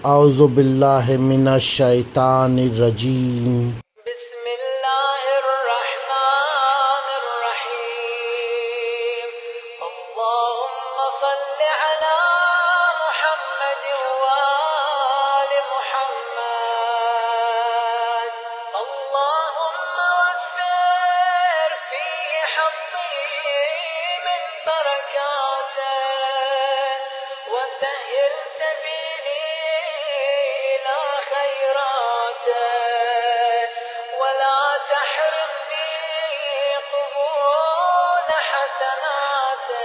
औज़ु बिल्लाहि मिनश शैतानिर रजीम। बिस्मिल्लाहिर रहमानिर रहीम। अल्लाहुम्मा सल्लि अला मुहम्मद व आलि मुहम्मद। अल्लाहुम्मा वफ़्फ़िर फ़ीहि हक़्क़ी मिन बरकातिह व सह्हिल सबीली इला खैरातिह वला तहरिमनी क़बूल हसनातिह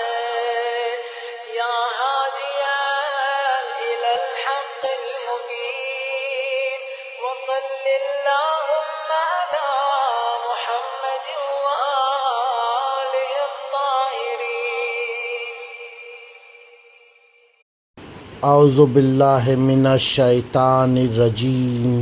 या हादियन इलल हक़्क़िल मुबीन। व सल्लिल्लाहुम्मा अला मुहम्मद व आलिहि त्ताहिरीन। औज़ु बिल्लाहि मिनश शैतानिर रजीम।